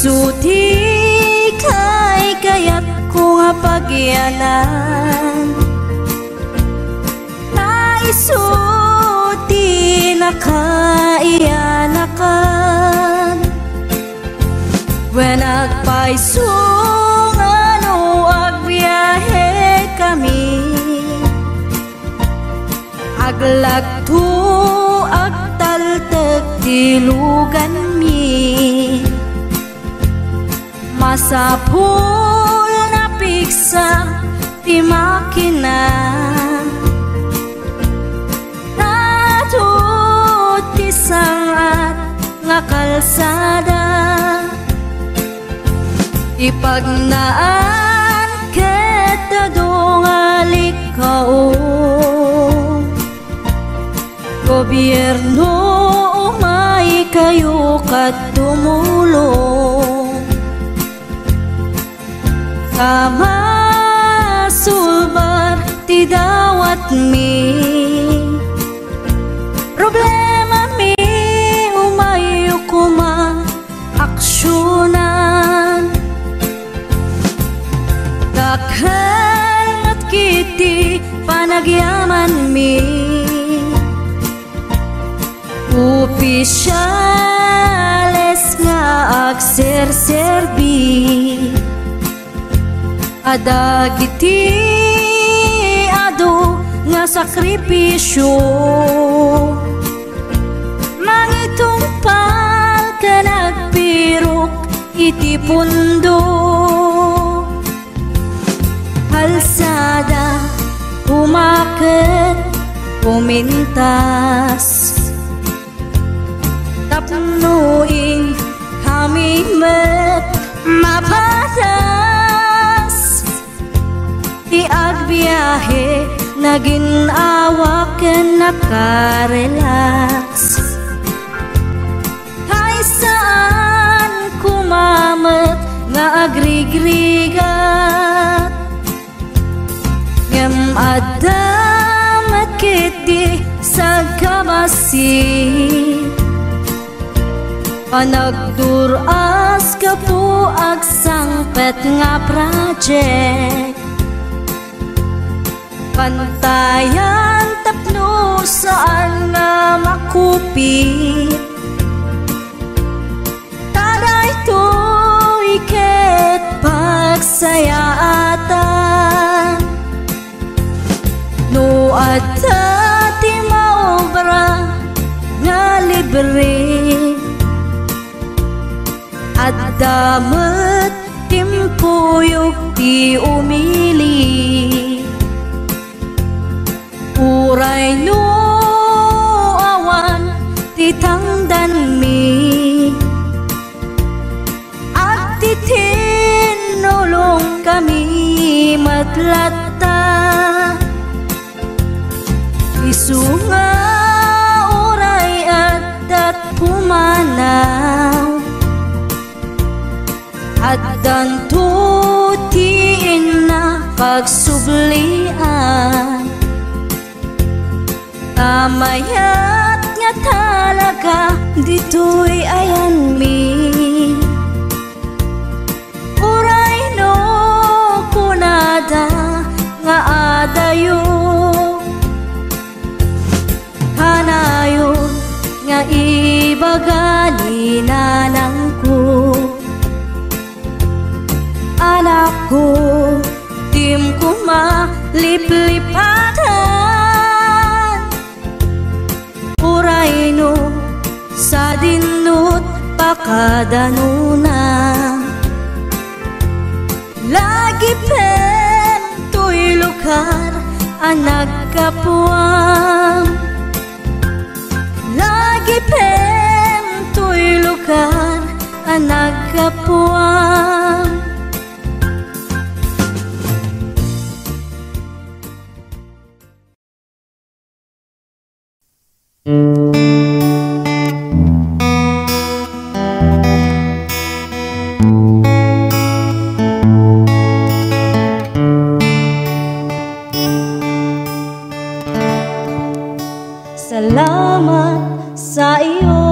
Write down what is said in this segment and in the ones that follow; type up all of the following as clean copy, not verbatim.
isuti kay kaya't ko nga pagyanan, na isuti na kaiyanakan. When nagpaisong ano agbiyahe kami, aglagto agtaltag tilugan mi, masapul na piksa ti makina, natut ti sangat nga kalsada, ipagnaan ket dongali kao, gobyerno umay kayo kat tumulong, kama sulbar ti dawat mi, problema mi umayo kuma aksyonan, dakhan at kiti panagyaman mi, opisyales nga agserserbi, adagiti ado nga sakripisyo, mangitumpal ka nagpirok iti pundo, halsada umaket pumintas, tapnuin kami met mapatas, iagbiyahe naging awaken nakarelax, hay saan kumamet nga agrigrigat, ngem adamat kiti sa kabasi, panagduras ka po agsangpet nga project, pantayan tapno saan nga makupit, taray to iket pagsayaatan, no adda ti maobra nga libre, at damat timpuyog ti umili, uray no awan ti tangdan mi, at ti tinulong kami matlatta, isunga uray at pumanaw, at dantutiin na pagsublian, tamayat nga talaga dito'y ayan mi, uray no kunada nga adayo, hanayon nga ibagani nanang ko, anak ko tim ko maliplipatan, uray no sa dinut pakadanuna, lagi pen to'y lugar ang nagkapuang, lagi pen to'y lugar ang nagkapuang. Salamat sa iyo.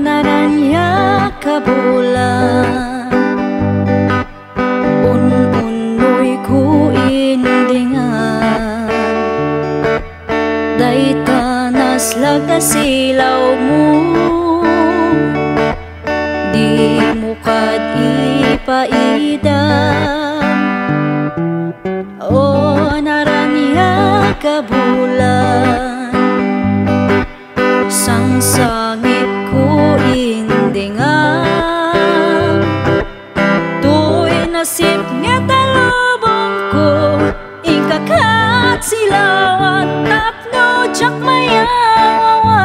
naranya kabulan unoy ku indingan day tanas laga silaw mo di mo kad ipaidan o naranya kabulan sang sangit ko indingan tuy nasip nga talubong ko ikakat silawan tapno jak mayawan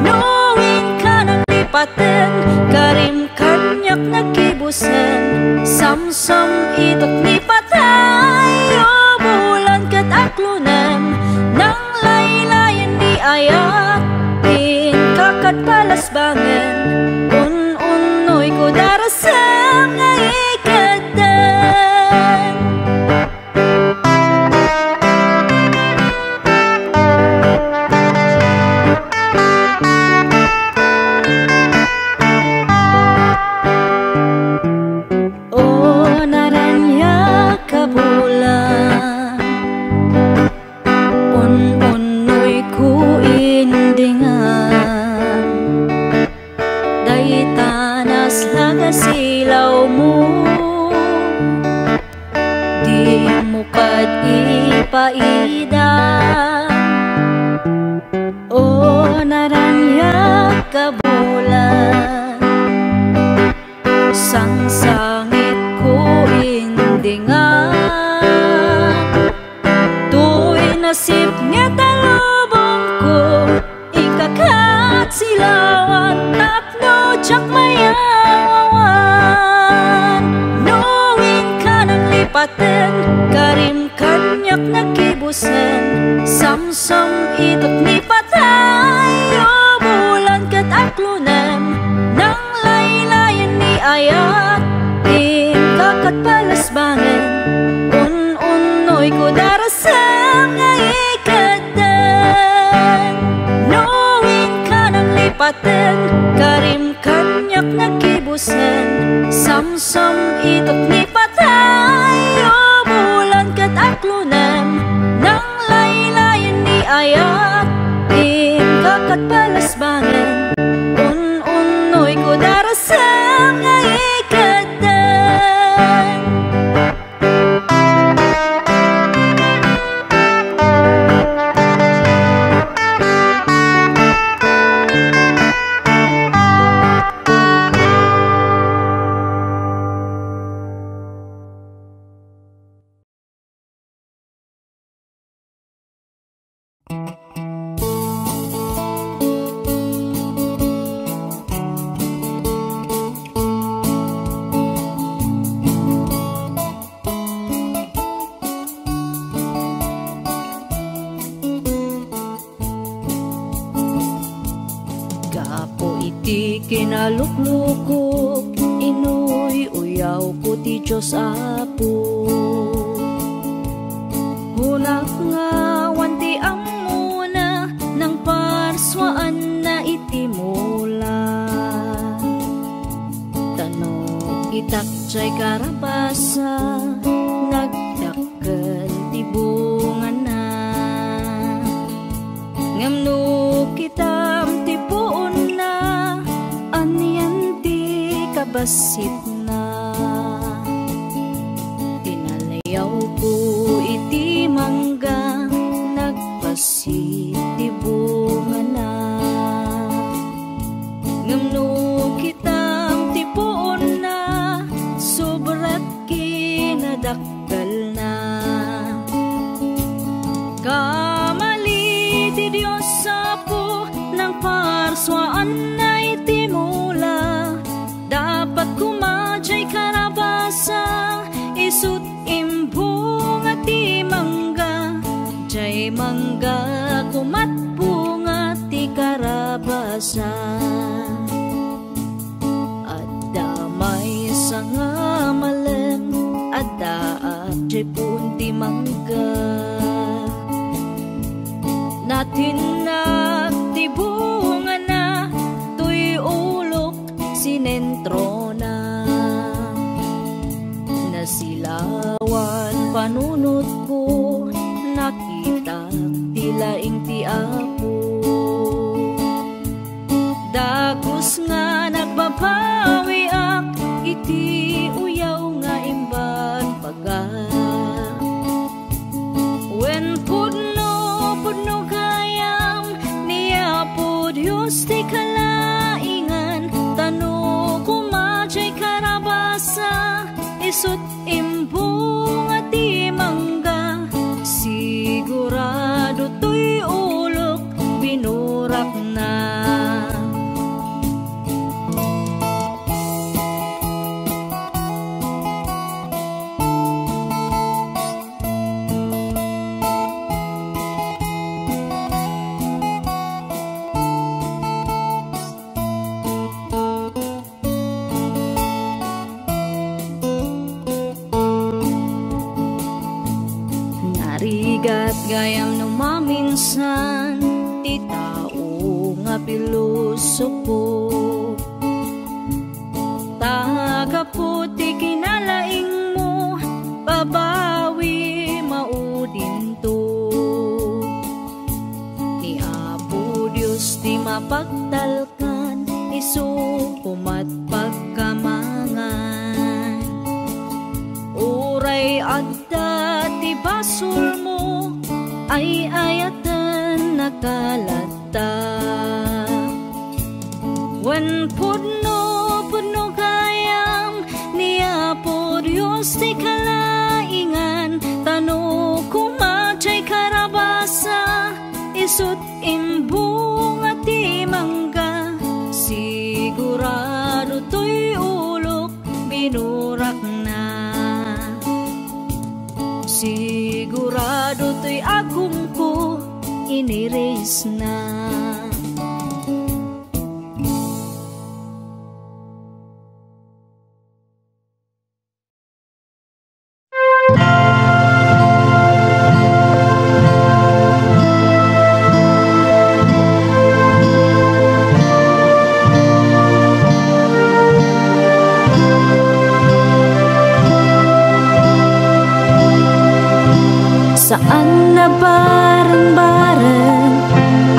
nuwin ka ng lipaten karim kanyak nagkibusen samsam itok lipatay o bulan kat aklunan nang laylayan di ayat in kakat palasbangan unoy ko darasam nga ikadan o naranya kabulan unoy ku indingan day tanas laga silaw mo di mo kad ipaidan o naranya kabulan sang sangit ko indingan tuy nasip nga talubong ko ikakat silawan tapno jak mayawan nuwin ka ng lipaten karim kanyak nagkibusen samsam itok lipatay o bulan kat aklunan nang laylayan ni ayat in kakat palasbangan unoy ko darasam nga ikadan nuwin ka ng lipaten karim kanyak nagkibusen samsam itok lipatay o bulan kat aklunan nang laylayan ni ayat in kakat palasbangan unoy ko darasam nga ikadan kinaluklukok inuy uyaw ko ti Diyos Apo hunak nga wanti amuna ng parswaan na itimula tanong itakchay karabasa nagdakkel ti bunga na ngamno kitam ti puon na anyan ti kabasit na tinalayaw ko iti mangga nagpasit ti bunga na ngamno kitam ti puon na sobrat kinadakkel na kamali ti Diyos Apo ng parswaan na itimula dapat kumadjay karabasa isut imbong at ti mangga jay mangga kumat bunga ti karabasa at damay sa nga malen at daat jay punti mangga natin na ti bunga na Bagus nga nagbabawi ak iti uyaw nga imban paga. When pudno kayam niya po Diyos ti kalaingan, tano kumajay karabasa, isut imbong at imangga. Sigurado to'y ulok binurak na. Narigat gayam no maminsan ti tao nga pilosopo, tagaputi kinalaing mo babawi maudin to. Ni Apo Diyos ti mapagtalkan, isu kumat pagkamangan. Uray adda ti basul mo ay ayatan nakalata. When pudno kayam niya po Diyos ti kalaingan, tano kumajay karabasa, isut imbong at imangga. Sigurado to'y ulok binurak na. Sigurado to'y agum ko iniris na. Saan na bareng-bareng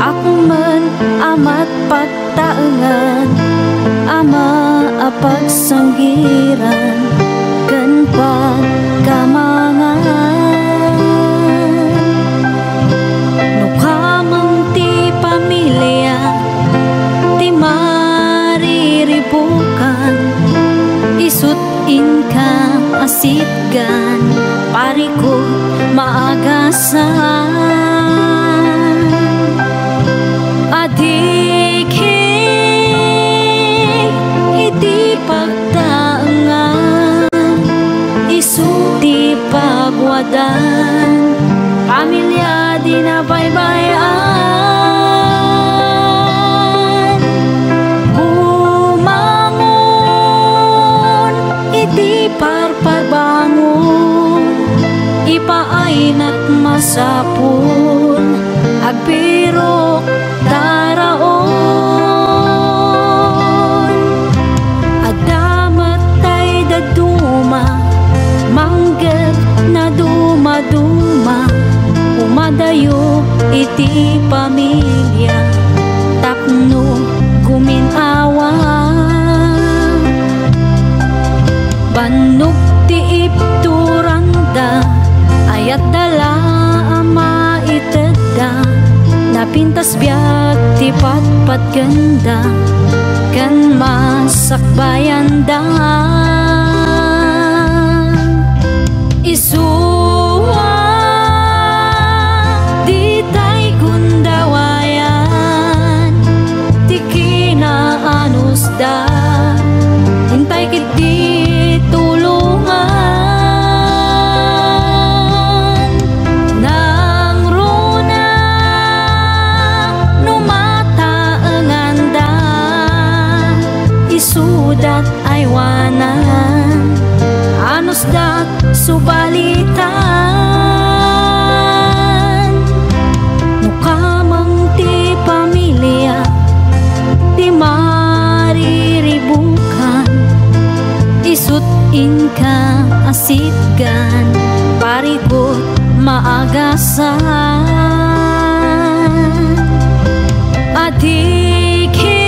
ako man amat pagtaengan, ama apagsanggiran ken pagkamangan. No kamang ti pamilya ti mariribukan, isut inka asitgan pariko maagasan. Adiki iti pagtaengan, isuti pagwadan, pamilya di na baybayan. Bumangon iti parpagbangon, ipaayna't masapul agbirok daraon. Adamat tay daduma mangged na dumaduma, umadayo iti pamilya tapno guminawa. Bannog ti ipturanda ayat dala ama itedda, napintas biag ti patpat ganda kan masakbayan da. Isuwa di tay gundawayan, ti kinaanus da hintay kiti tulungan. Nang runa numataengan da, isudat aywanan, anus dat subalitan. No kamang ti pamilya ti mariribukan, isut inka asitgan parigot maagasan. Adiki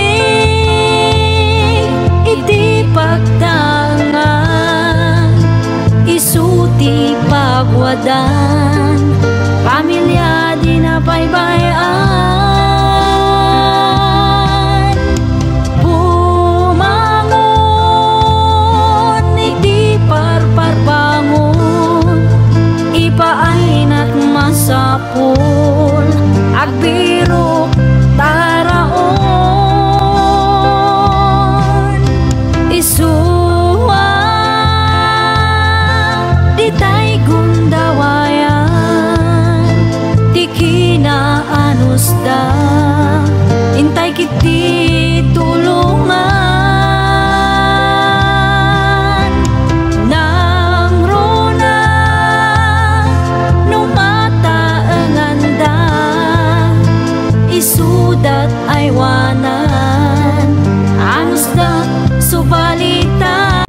subalitan.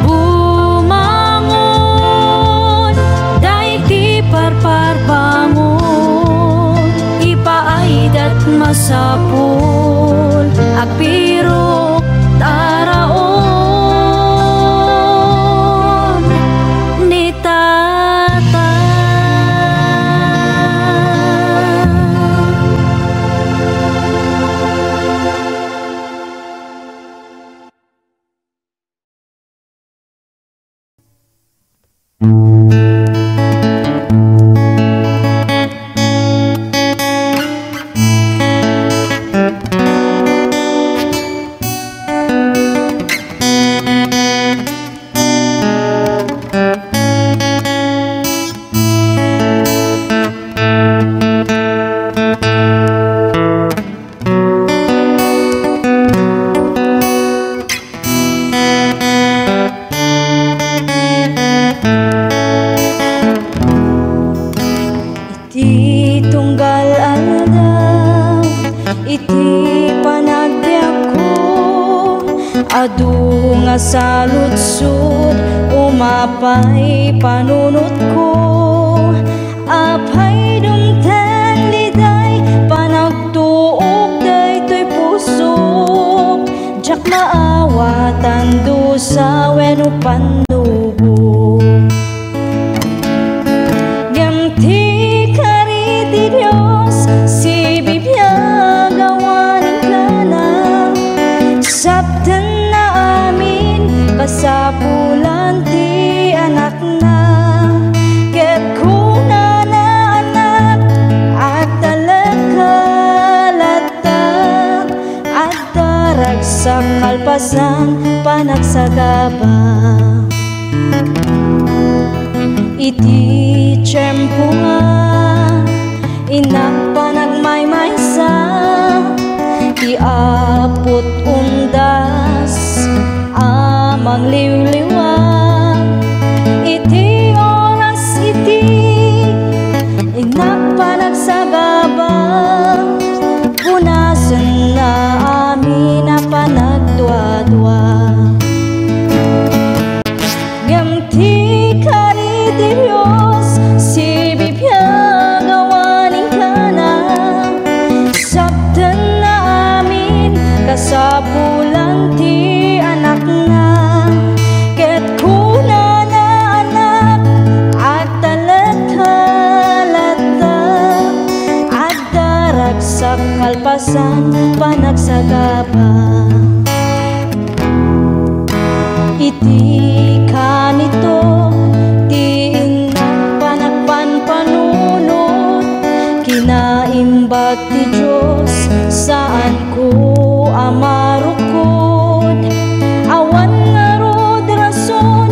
Bumangon, daig di parparbangon, ipaidat masapul, agpirok taraon ni Tata. Iti tunggal aldaw, iti panagbiag ko, adu nga saludsud, umapay panunot ko. Apay dumten liday, panagtuog daytoy pusok, jak maawatan dusa wenno panlubog. Diyos, si bibiyag awanin ka na, sabtan na amin, kasapulan ti anak na. Ket kuna na anak, at talagkalata, at darag sa kalpasan, panagsagaba. Iti tiyempo nga, inak pa nagmaymaysa, iapot undas, amang liwliwa. Iti oras iti, inak pa nagsagaba, punasan na amin na panagdwa-dwa. Gamti kari ti Diyos, si bibiyag awanin ka na, sabtan na amin, kasapulan ti anak na. Ket kuna na anak, at talagkalata, at darag sa kalpasan, panagsagaba. Iti kanito, ti inak panagpanpanunot, kinaimbag ti Diyos, saan ko amarukod. Awan nga rod rason,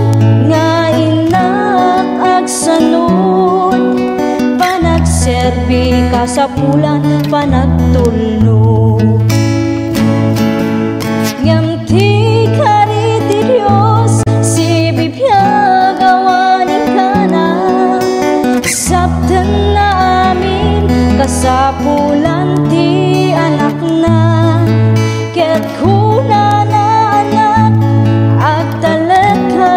nga inak agsanod, panagserbi kasapulan, panagtulnog. Ngamti kari ti Diyos, si bibiyag awanin ka na, sabtan na amin, kasapulan ti anak na. Ket kuna na anak, at talagkalata,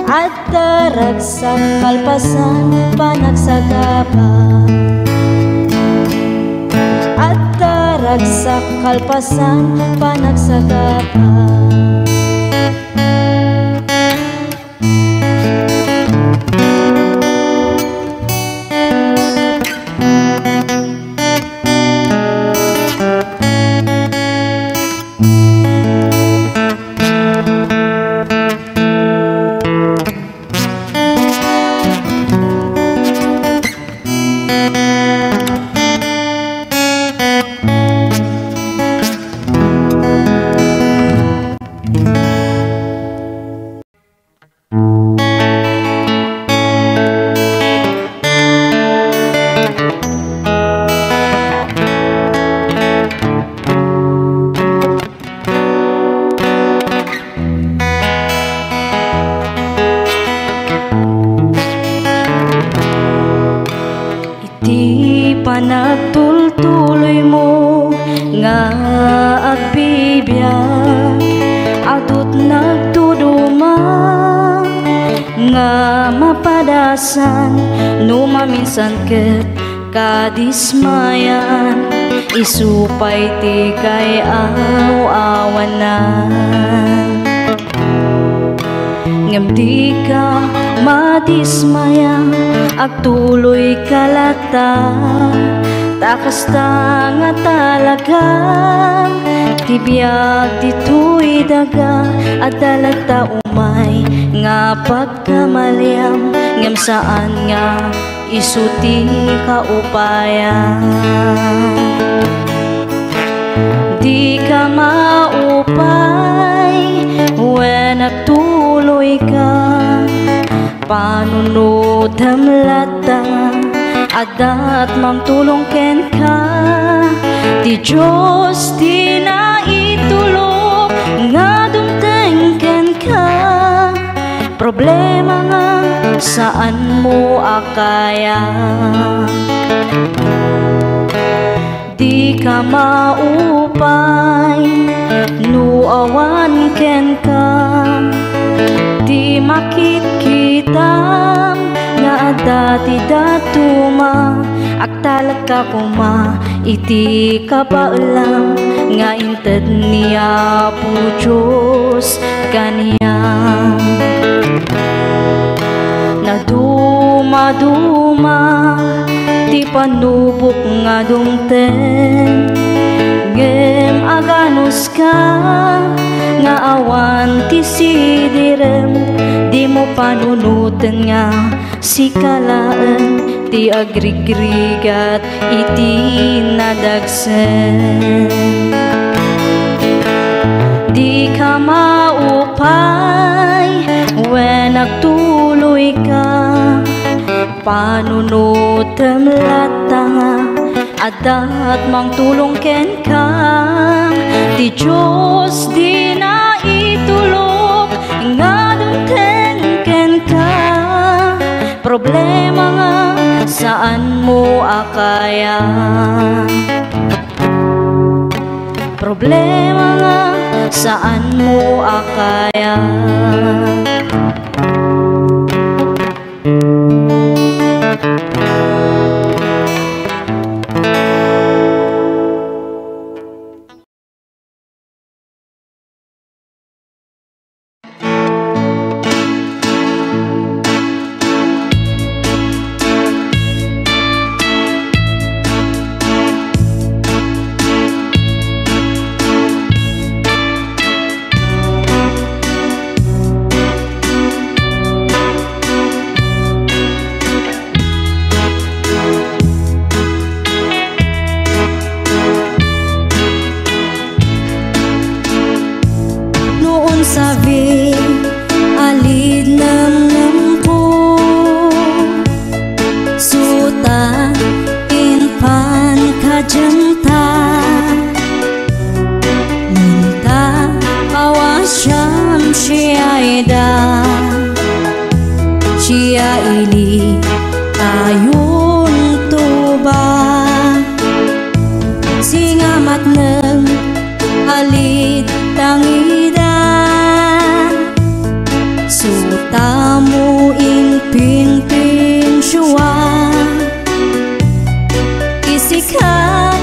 at darag sa kalpasan, panagsagaba. At darag sa kalpasan, panagsagaba. Di Di pa nagtultuloy mo nga agbibiyag, adut nagtuduma nga mapadasan, numaminsan ket kadismayan, isupay ti kay aw-awanan. Ngem di ka madismaya, agtuloy kalata, takasta nga talaga, tibiyag dito'y daga, at dalagta umay nga pagkamaliam, ngem saan nga isuti ka upayan. Di ka maupay when nagtuloy ka, panunod hamlata, adat mang tulong ken ka, di Diyos di na itulog nga dumteng ken ka. Problema nga saan mo akaya, di ka maupay nuawan ken ka, di makikita nga dati datuma, agtalag ka kuma, iti ka pa alam nga inted niya po Diyos kaniyam. Naduma-duma ti panubok nga dumten, ngem aganos ka nga awan ti sidirem, di mo panunutan nga si kalaan, ti agrigrigat iti nadagsen. Di ka maupay when nagtuloy ka, panunod lata, adat mang tulong ken ka, di Diyos di na itulog nga dumteng ken ka. Problema nga saan mo akaya, problema nga saan mo akaya. Sabi alid ng po, suta inpan kajanta, munta awasyam siyaida, siya ili ayun tuba, singamat ng alid tangida, tamu ing ping-ping syua, isikat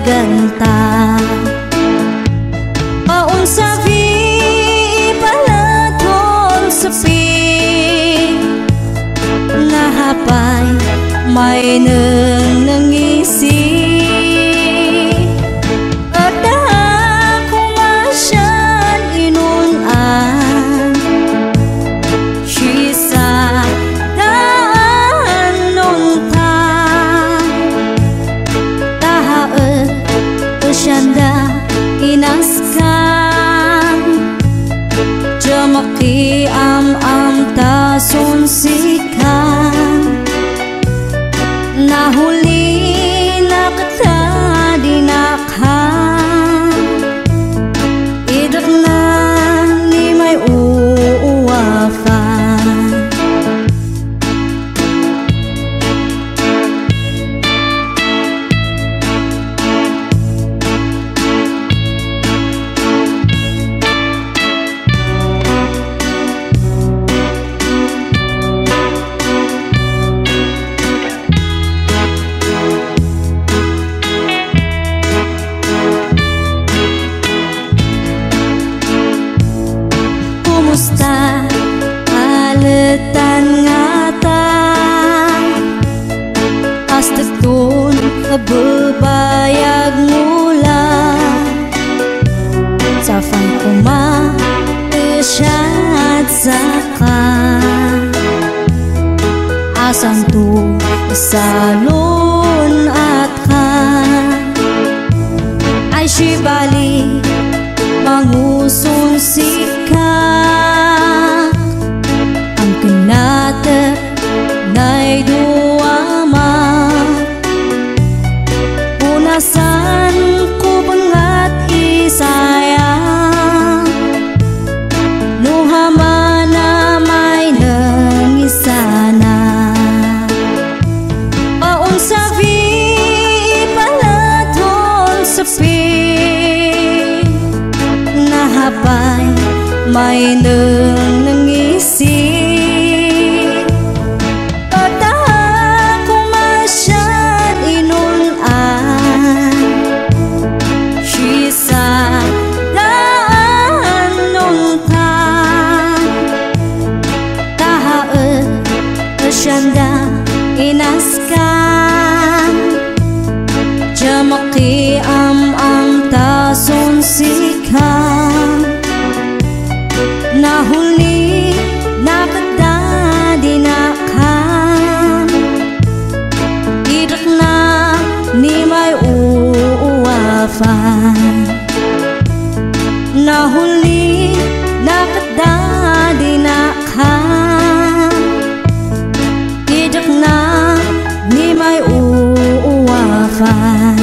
ganta paun sabi palaton sepi nahapay may nangisi at ako masyan inunan sisa daan nung tahaet syanda inaskan jamaki am tason sikan nahuli na kita dinakhan idak na ni may uuwafan kumusta aletan ngata astetun bebayag mula safan kuma isyad saka asam tu salun at ka ay shibali mangusun sikak ang kinata na'y duwama punasan ko bangat isayang nuhama na may nangisana paun sabi palaton sepi nahapay may nangisi at ako masyan inunan sisa daan nung tahaet syanda inaskan jamaki am tason sikan nahuli na kita dinakhan idak na ni may uuwafan nahuli na kita dinakhan idak na ni may uuwafan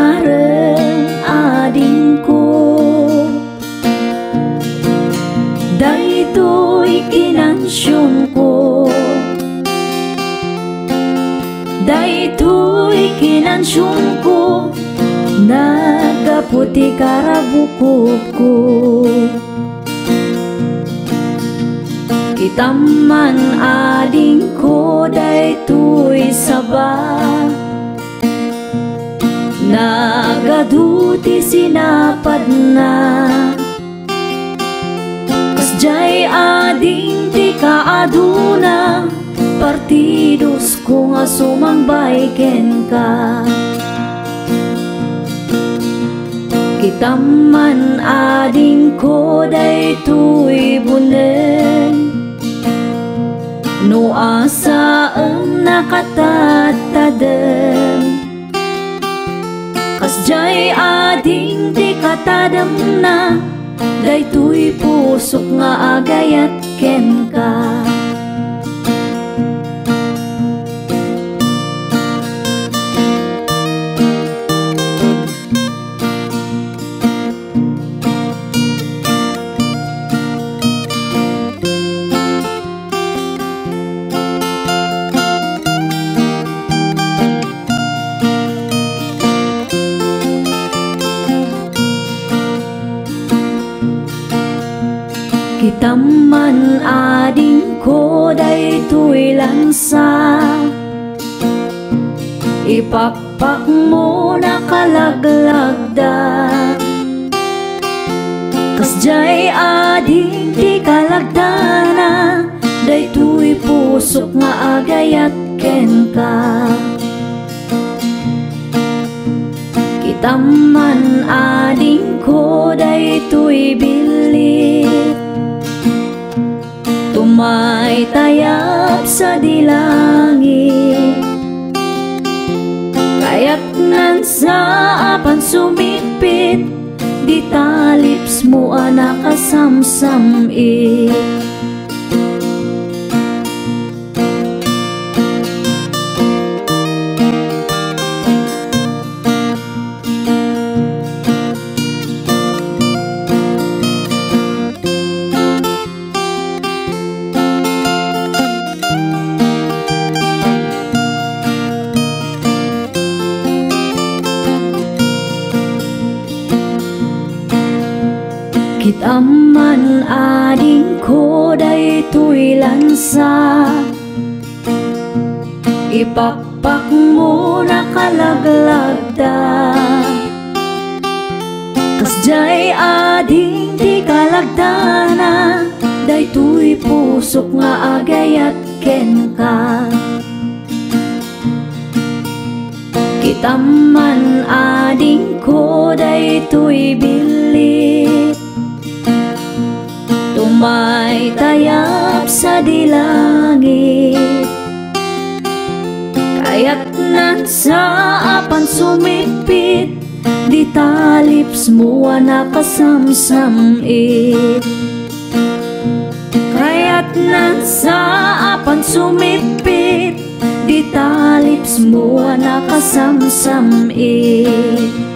dispensaren adingku daytoy kinansyongko daytoy kinansyongko nagaputi karabukupko kitaman adingko daytoy sabah nagaduti sinapad na Kasjay ading ti kaaduna, partidos ko nga sumangbay ken ka. Kitaman ading ko daytoy bunen, no asaem nakatatadem. Kasjay ading ti katadem na, daytoy pusok nga agayat ken ka. Kitaman ading ko daytoy lansa, ipakpak mo nakallaglagda. Kasjay ading ti kalagdana, daytoy pusok nga agayat ken ka. Kitaman ading ko daytoy bilit, tumay tayap sa dilangit. Kaya't nan sa apan sumipit, di talips mo nakasamsamit. Kitaman ading ko daytoy lansa, ipakpak mo nakallaglagda. Kasjay ading ti kalagdana, daytoy pusok nga agayat ken ka. Kitaman ading ko daytoy bilit, tumay tayap sa dilangit. Kaya't nan sa apan sumipit, di talips mo nakasamsamit. Kaya't nan sa apan sumipit, di talips mo nakasamsamit.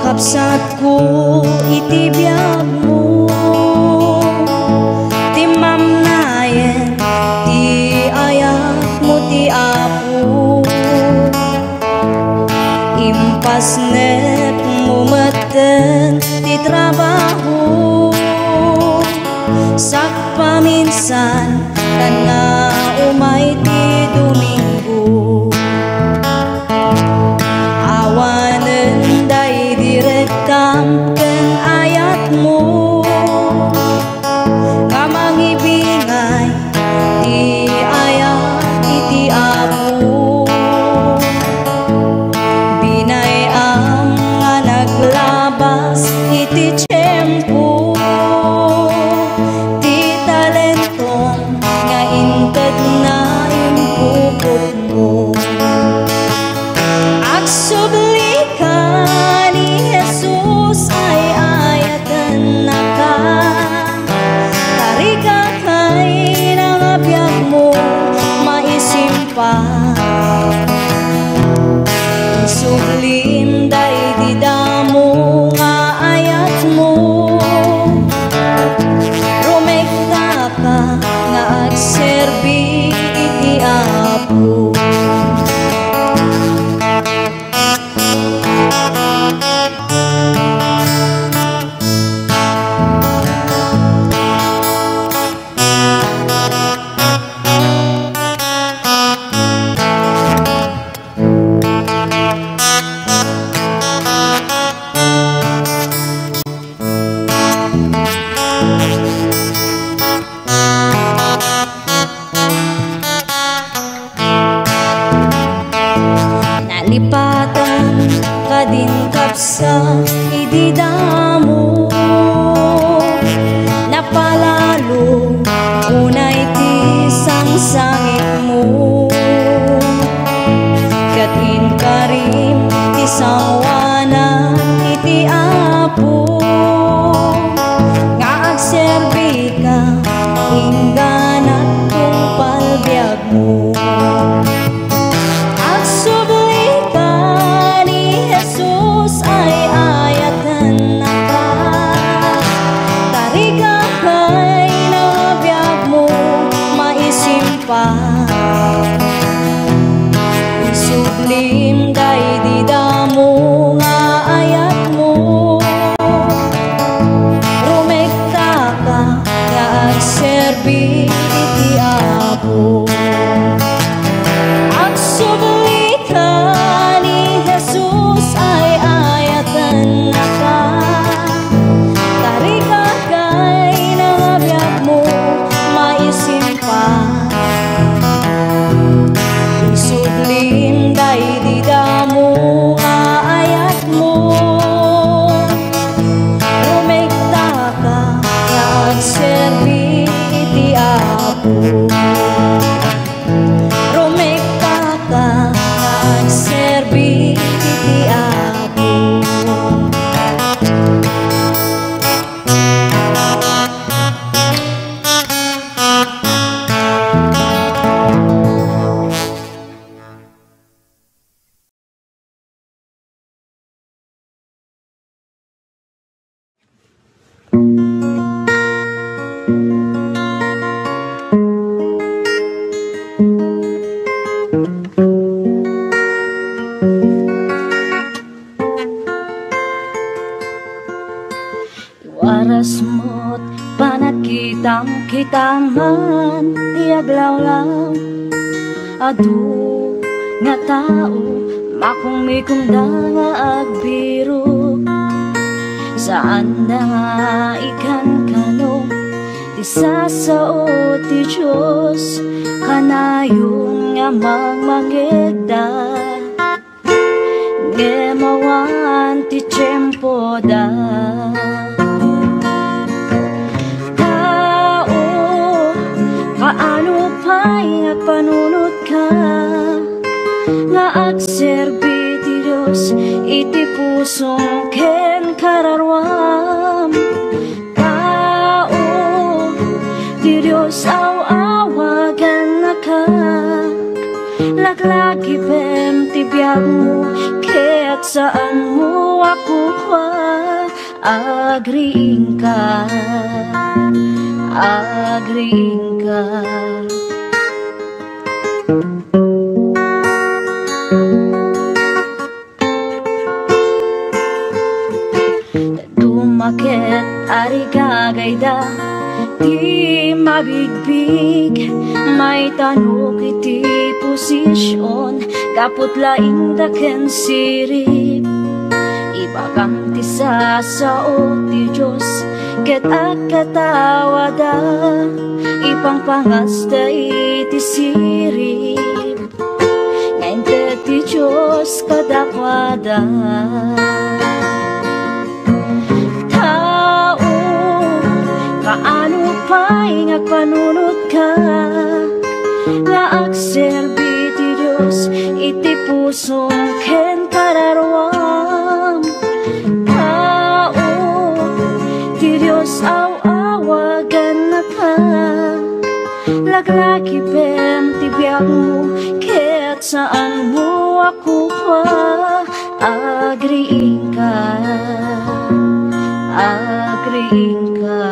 Kapsat ko itibiyag mo, ti mamnayen ti ayak mo ti apo. Impasnet mo maten ti trabaho, sak paminsan kan nga umay ti Domingo. Awanen day direktam ken ayat mo, kamangibingay ti ayat iti apo. Binayam nga naglabas iti tiyempo, ti talentong nga kapsa ididamo napalalo unay ti sangsangit mo katin karim ti sawana iti apo nga agserbi ka ingganat kung palbiag mo Isublim day di damo nga ayat mo rumekta ka nga agserbi iti apo agsubli ka ni Jesus ay ayatan na ka tarika kay nangabyak mo maisimpan Isublim day di damo nga ayat mo rumekta ka nga agserbi iti apo rumekta ka nga agserbi iti apo Waras mo't panagkitang kitaman iyaglawlaw adu nga tao makumikunda nga agbiro saan na nga ikan kano ti sasao ti Diyos kanayong nga magmangeda ngemawan ti tiyempo da Kaano pa'y agpanunod ka nga agserbi ti Diyos iti pusong ken kararwam tao ti Diyos awagan na ka laglagi bem ti biyag mo ket saan mo ako kwa agriing ka agriing ka dumaket ari gagayda di mabigbig may tanok iti posisyon kaput laing daken sirip ibagam ti sasao ti Diyos ket agkatawada ipangpangasta iti sirip ngayon ti Diyos kadakwada tao kaano pa'y agpanunod ka nga agserbi ti Diyos iti pusong ken kararwam ti Diyos awagan na ka laglagi bem ti biyag mo ket saan mo ako kwa agriing ka agriing ka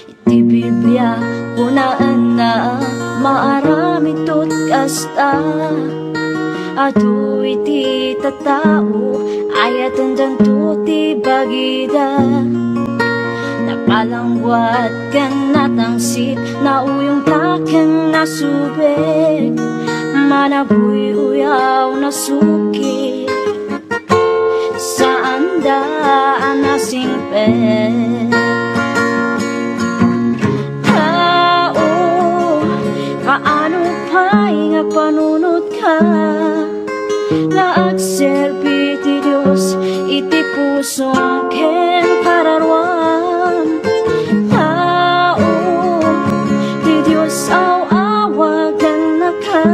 iti Biblia unaan na maarami tot kasta adu iti tatao ayatan danto ti bagida napalangwat kan natangsit na uyong taken nasubek manabuy uyaw na suki saan daan nasingpet song ken pararuan tao di Diyos au awagan na ka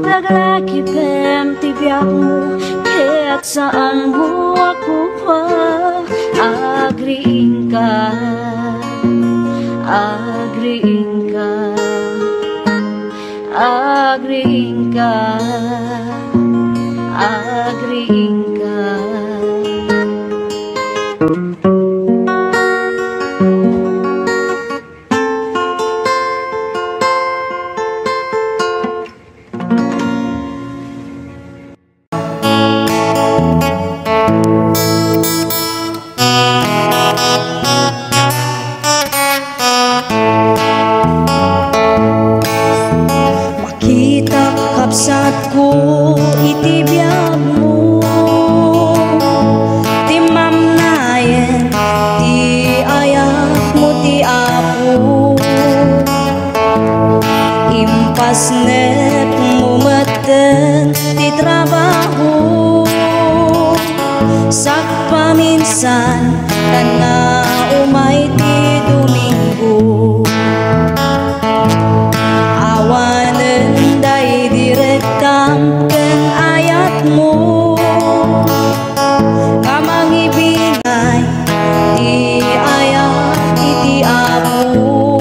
laglaki pem tibiak mo kaya't saan mo ako pa agriin ka agriin ka agriin ka agriin ka. Makita kapsat ko itibiyag mo ti mamnayen ti ayak mo ti apo impasnet mo maten ti trabaho sak paminsan kan na umay ti Domingo awanen day direktam ken ayat mo nga mangibingay ti ayat iti apo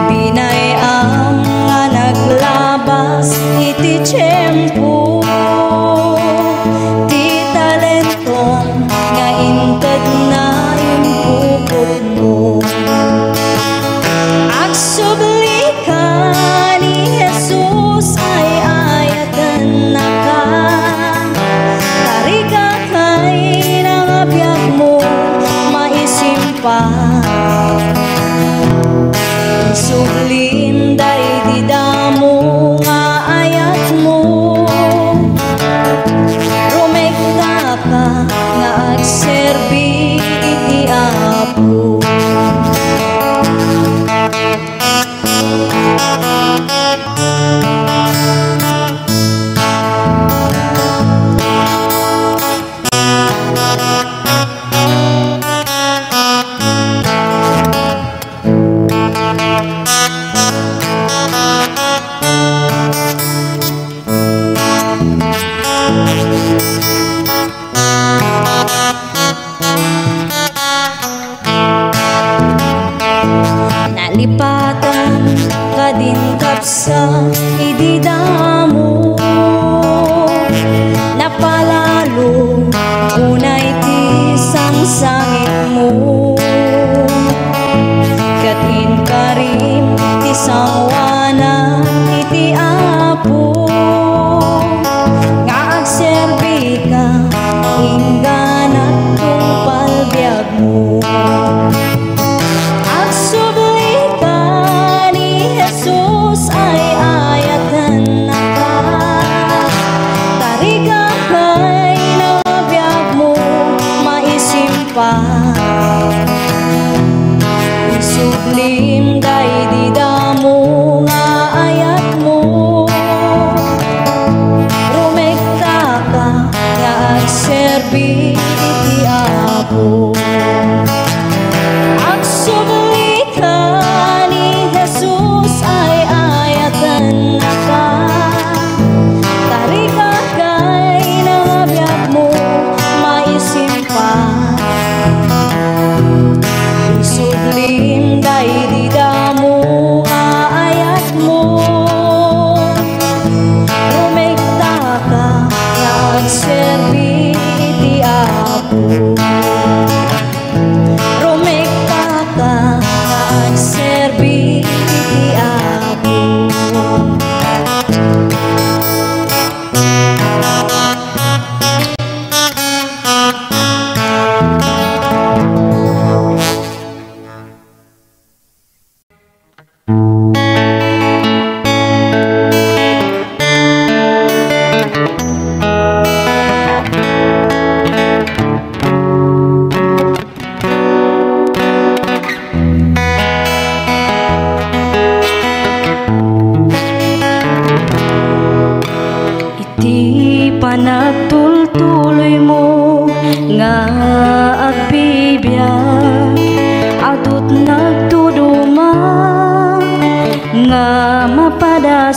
binayam nga naglabas iti tiyempo ti talentong nga inted na impupot mo agsubli ka ni Jesus ay ayatan na ka tariga kay nangabiyag mo maisimpa sublim day di damo nga ayat mo rumekta ka nga agserbi iti apo nalipatan ka din kapsa ididamo napalalo unay ti sangsangit mo katin karim ti sawana iti apo nga agserbi ka ingganat kung palbiag mo agsubli ka ni Jesus ay ayatan na ka tariga kay nabiyag mo maisimpa isublim day di damo nga ayat mo rumekta ka nga agserbi iti apo agsubli ka ni Jesus ay ayatan na ka tariga kay nangabiyag mo maisimpa isublim day di damo nga ayat mo rumekta ka nga agserbi iti apo rumekta ka nga agserbi iti apo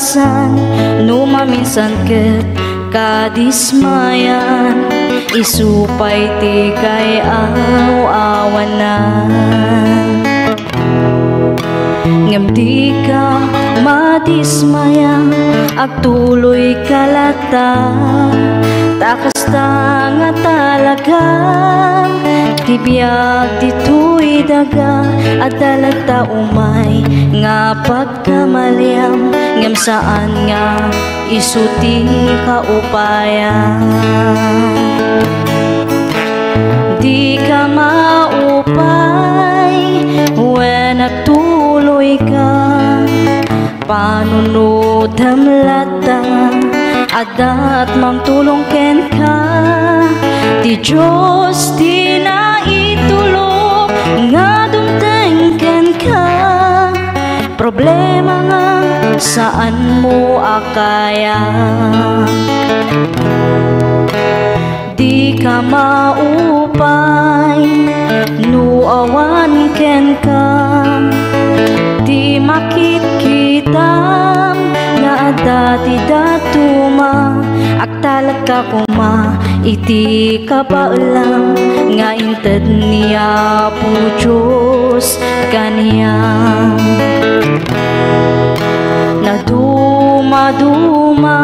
kalpasan, numaminsan ket kadismayan, isupay ti kay awanan. Ngem di ka madismaya, agtuloy kalata, takas ta nga talaga, tibiyag dito'y daga, at dalagta umay nga pagkamaliam, ngem saan nga isuti kaupayan. Di ka maupay when nagtuloy ka, panunod hamlata, adat mamtulong ken ka, ti Diyos di na itulog nga dumteng ken ka. Problema nga saan mo akaya, di ka maupay nuawan ken ka, di makikita nga dati datuma, agtalag ka kuma iti kapaulang nga inted niya po Diyos kaniyang. Naduma-duma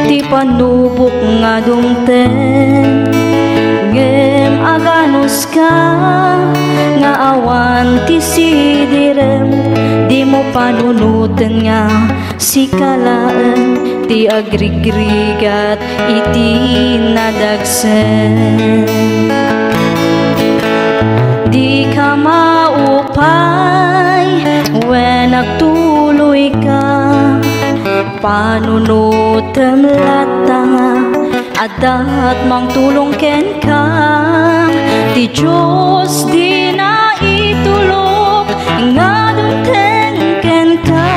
ti panubok nga dumten, ngem aganos ka nga awan ti sidirem, di mo panunutan nga si kalaan ti agrigrigat iti nadagsen. Di ka maupay when nagtuloy ka, panunutan lata, adat mang tulong ken ka, ti Diyos di na itulog nga dumten ken ka.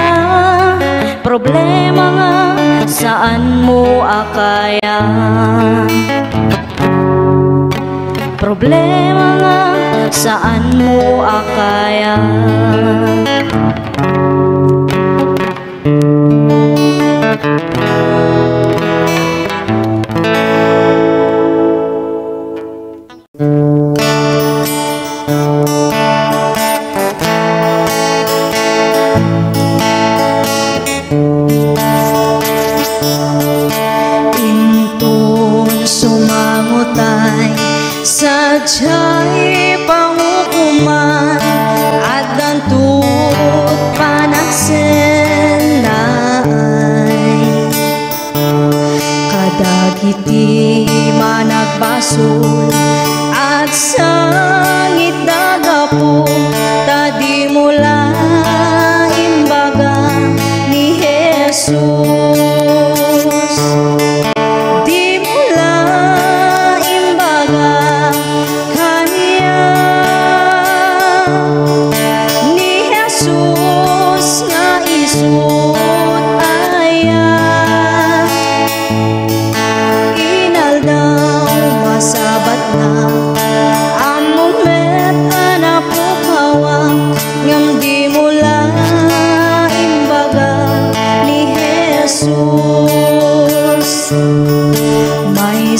Problema nga saan mo akaya, problema nga saan mo akaya. Sadya'y pangukuman at dantut panagsenay, kadagiti managbasol at sangit dagapo, tadi mula imbaga ni Jesus.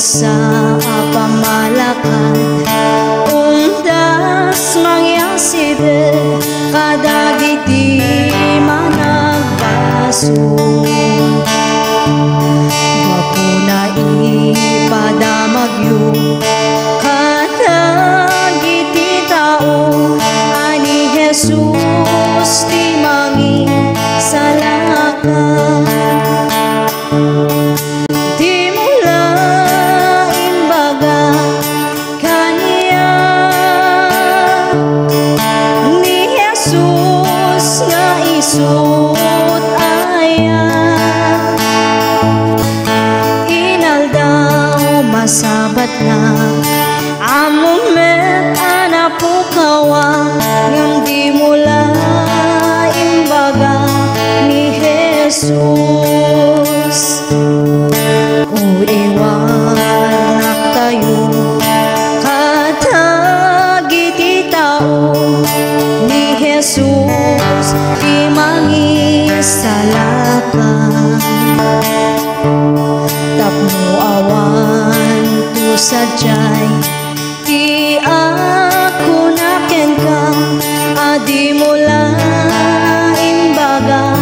Sa pamalakan undas mangyaside, kadagiti managbaso, gwapo na ipadamagyo, kadagiti tao, ani Jesus ti mangi salakan. Isut aya inaldaw masabat na amumet anapukawa, ngam di mula imbaga ni Jesus. Iwanak tayo kadagiti tao, ni Jesus ti mangi salakan tapno awan tu sadyay ti ako naken ka adi mula imbaga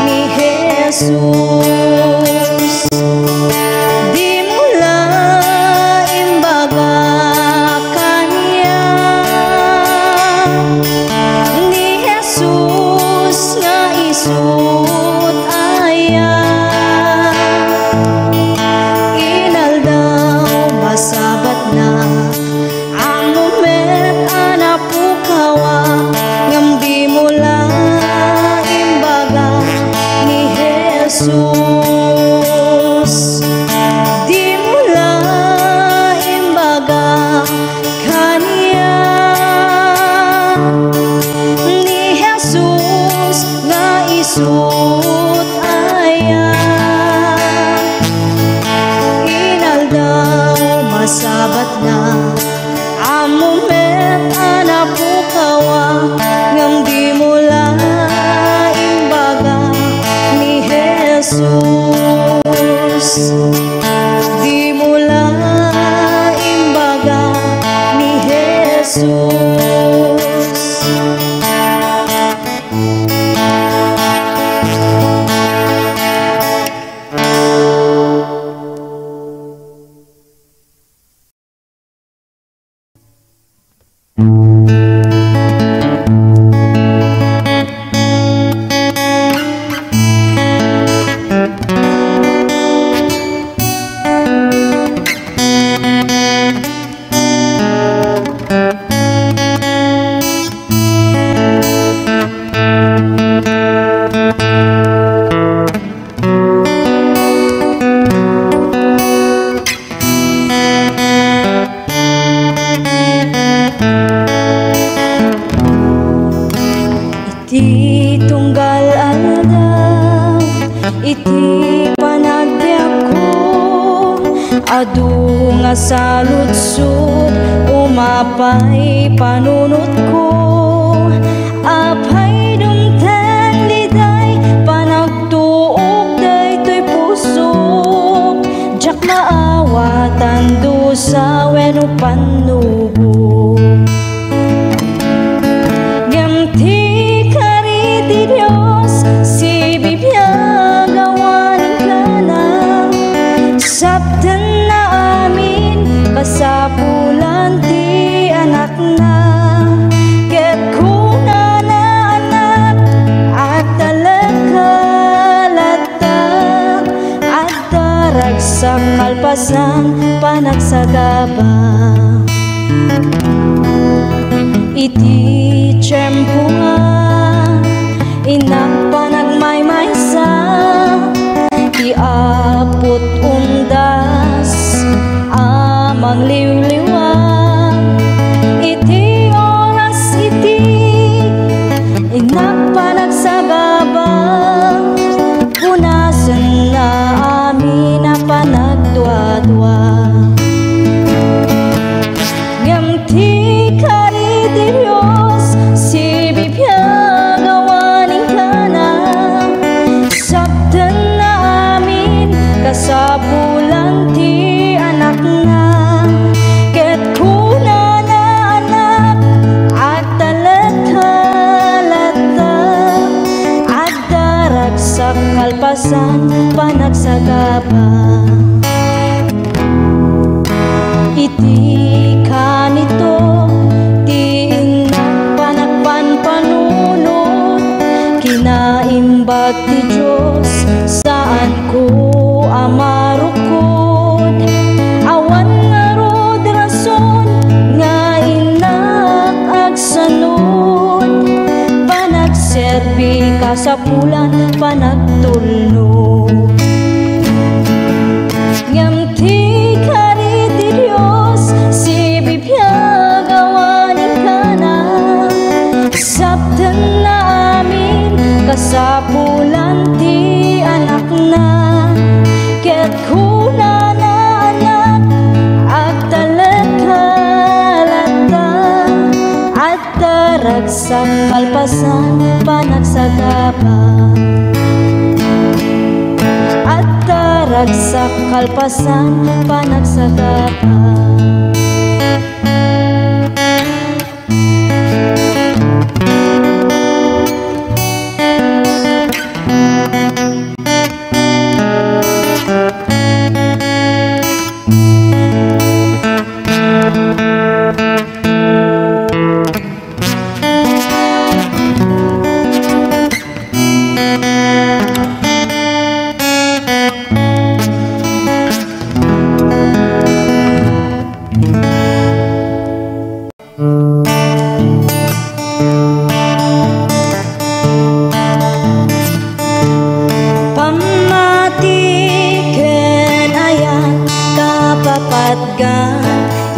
ni Jesus di mula imbaga kanya ni Jesus nga isut aya inaldaw masabat na ang moment anapukawa ngam di mula imbaga ni Jesus di mula imbaga kanya ni Jesus nga isut aya inaldaw masabat na ang moment anapukawa ngam di mula imbaga ni Jesus di mula imbaga ni Jesus iti tunggal aldaw iti panagbiag ko adu nga saludsud umapay panunot ko apay dumten liday panagtuog daytoy pusok jak maawatan dusa wenno panubo Dios si bibiyagawanin ka na sabtan na amin kasapulan ti anak na ket kuna na anak at talagkalata at daragsak kalpasan panagsagaba iti tiyempo nga inak panagmaymaysa iapot undas amang liwliwag iti oras iti inak panagsagaba punasan na amin na panagdwa-dwa gamti kari di Diyos si bibiyagawanin ka na sabtan na amin kasapulan ti anak na ket kuna na anak at talagkalata at daragsak kalpasan panagsagaba iti kanito ti inak panagpanpanunot kinaimbag ti Diyos saan ko amarukod awan nga rod rason nga inak agsanod panagserbi kasapulan panagtulno ngam ti kari ti Diyos si bibiyagawanin ka na sabtan na amin kasapulan ti anak na ket kuna na anak at talagkalata at ragsak kalpasan panagsagaba. At ragsak kalpasan panagsagaba.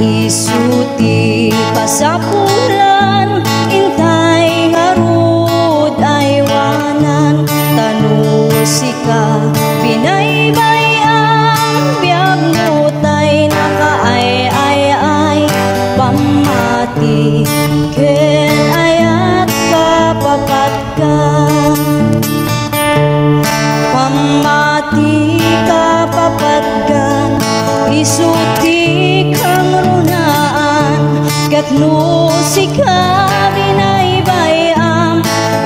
Isuti pasapulan, intay harud aywanan, tanusika binaybay ang biyag mutay nakaay-ay-ay, pamati ken ayat kapapat ka, pamati kapapat ka, isuti kang runaan, ket nusika binaybay ang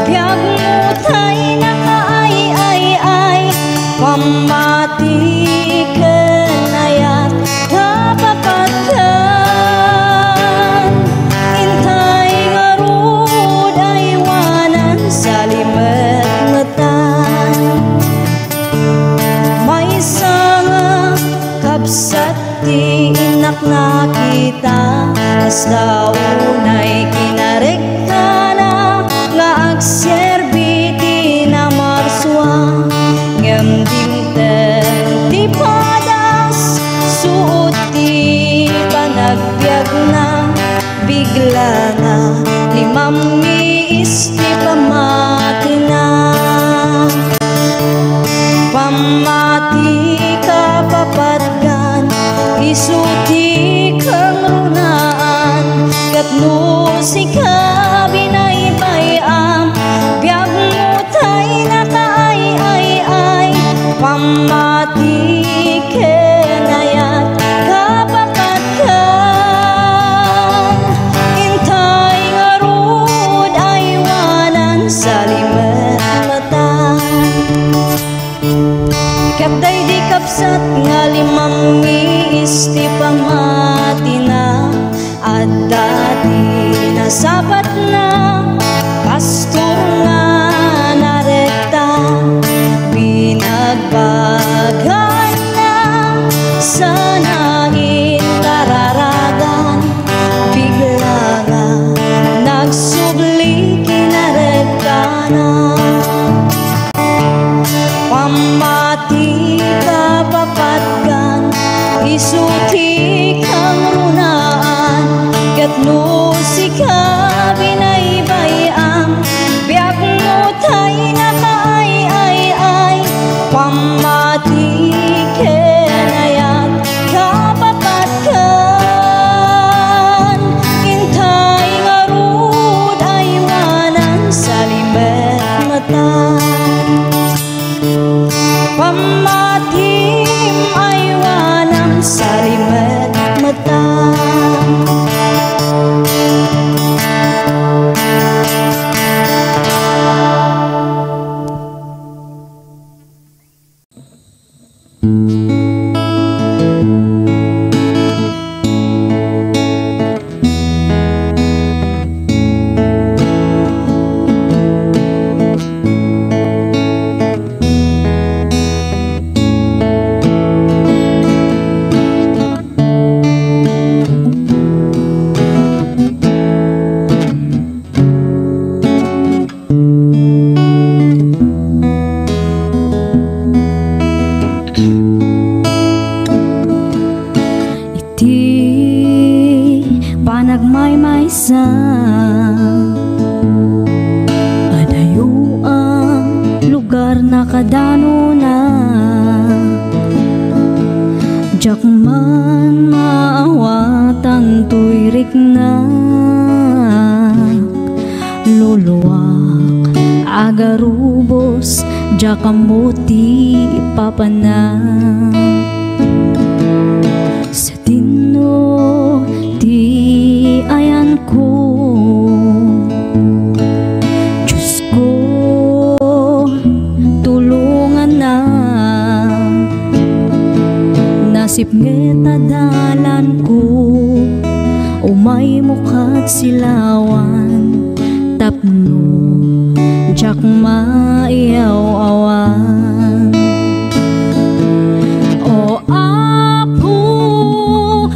biyag mutay nakaay-ay-ay, pamati ken ayat kapapatkan, intay ngarud aywanan sa limet-metan, may sanga kapsat ti inak na kita, hasta unay kinarekta na nga agserbi ti na marswa, ngem dimten ti padas suot ti panagbiag na, bigla na limammiis ti pamati na, pamati kapapatgan, isuti kang runaan, ket nusika binaybay ang biyag mutay nakaay-ay-ay, pamati ken ayat kapapatkan, intay ngarud aywanan sa limet-metan, ket daydi kapsat nga limammiis ti pamati na, at dati nasabat na pastor nga narekta, binagbagan na sa naintararagan, bigla nga nagsubli kinarekta na, pamati kapapatgan, isuti kang runaan, ket nusika binaybay ang biyag mutay nakaay-ay-ay, pamati ken ayat kapapatkan, intay ngarud aywanan sa limet agarubos jakamuti papana sa tino ti ayan ko. Diyos ko, tulungan na nasip ngeta dalan ko umay mukat silawan tapno jak maiyaw-awan. O Apo,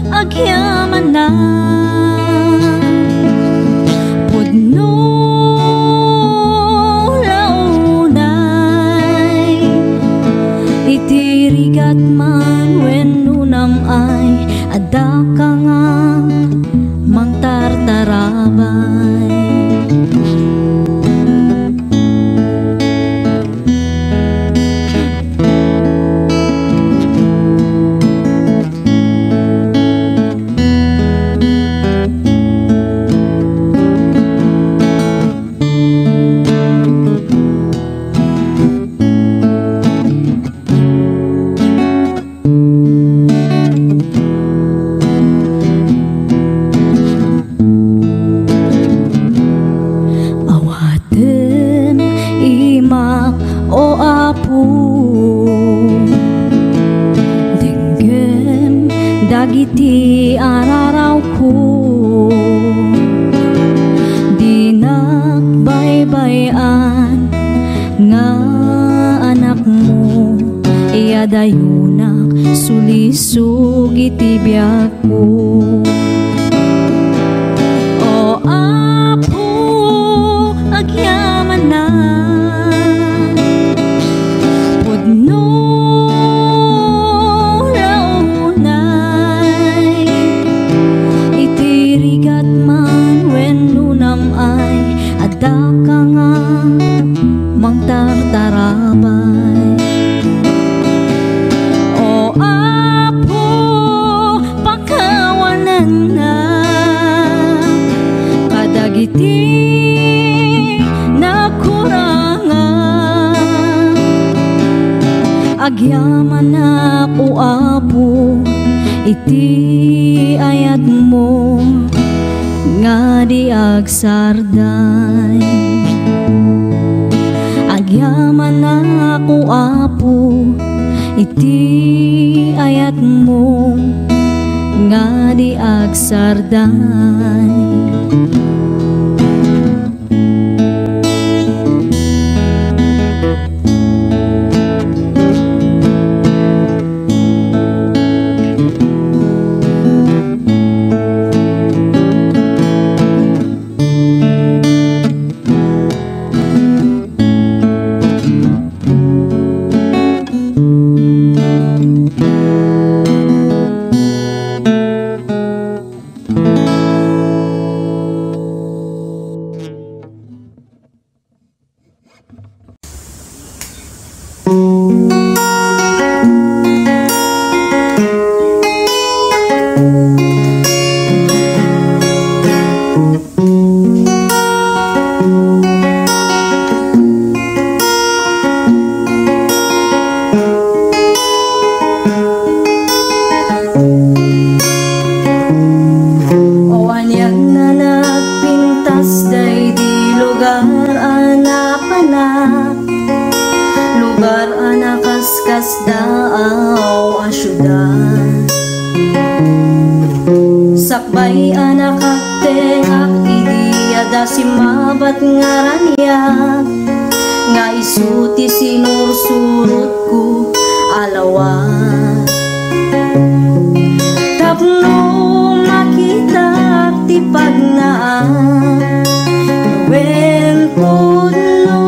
agyaman na pudno launay itirigat man wenno namay adda ka nga mangtartarabay. O Apo, denggem dagiti araraw ko, di nakbaybayan nga anak mo, iyadayunak sulisog iti biyak ko. O Apo, agyaman na adda ka nga mangtartarabay. O Apo, pakawanan na kadagiti nakurangan. Agyaman na o Apo, iti ayat mo nga di agsarday. Agyaman na ako Apo, iti ayat mo nga di agsarday. Daaw asyudan sakbay anak tengak idiyada simabat ngaranya nga isuti sinursurut ku alawan tapno makita ti pagnaan wen puno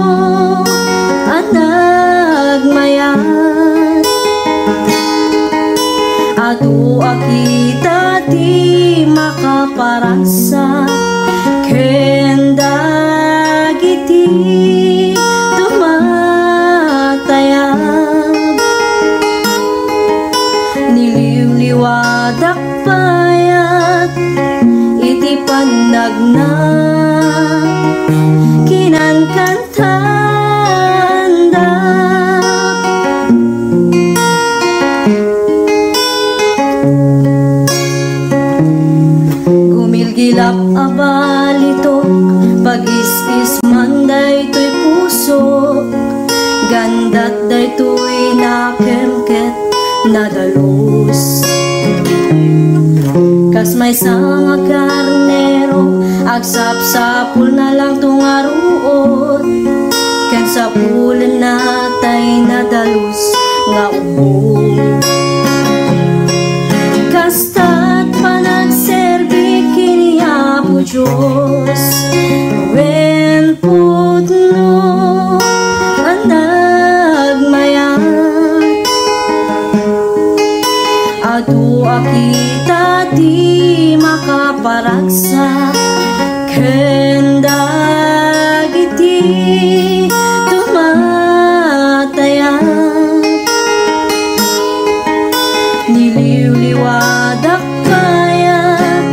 anag mayan adu akita di makaparasa kenda giti tumatayag niliw-liwadak payat iti panagna kinankanta daytoy nakemket nadalus. Kas may nga karnero agsapsapul na lang tungaruot, ken sa pulen natay nadalus nga ubo. Kasta't panagserbi kini Apo Diyos, wen putno anagmayat. Adu akita di makaparagsa, ken dagiti tumatayat. Niliwliwadak kayat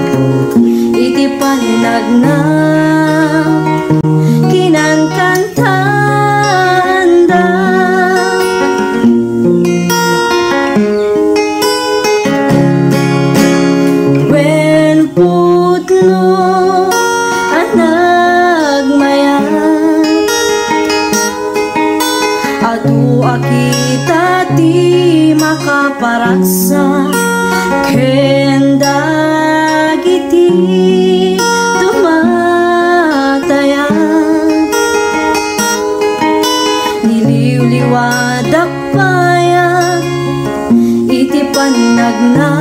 iti panagna kinankantanda. Wen putno anagmayat, adu akita ti makaparaksa, ken dagiti tumatayat. Niliwliwadak payat iti panagna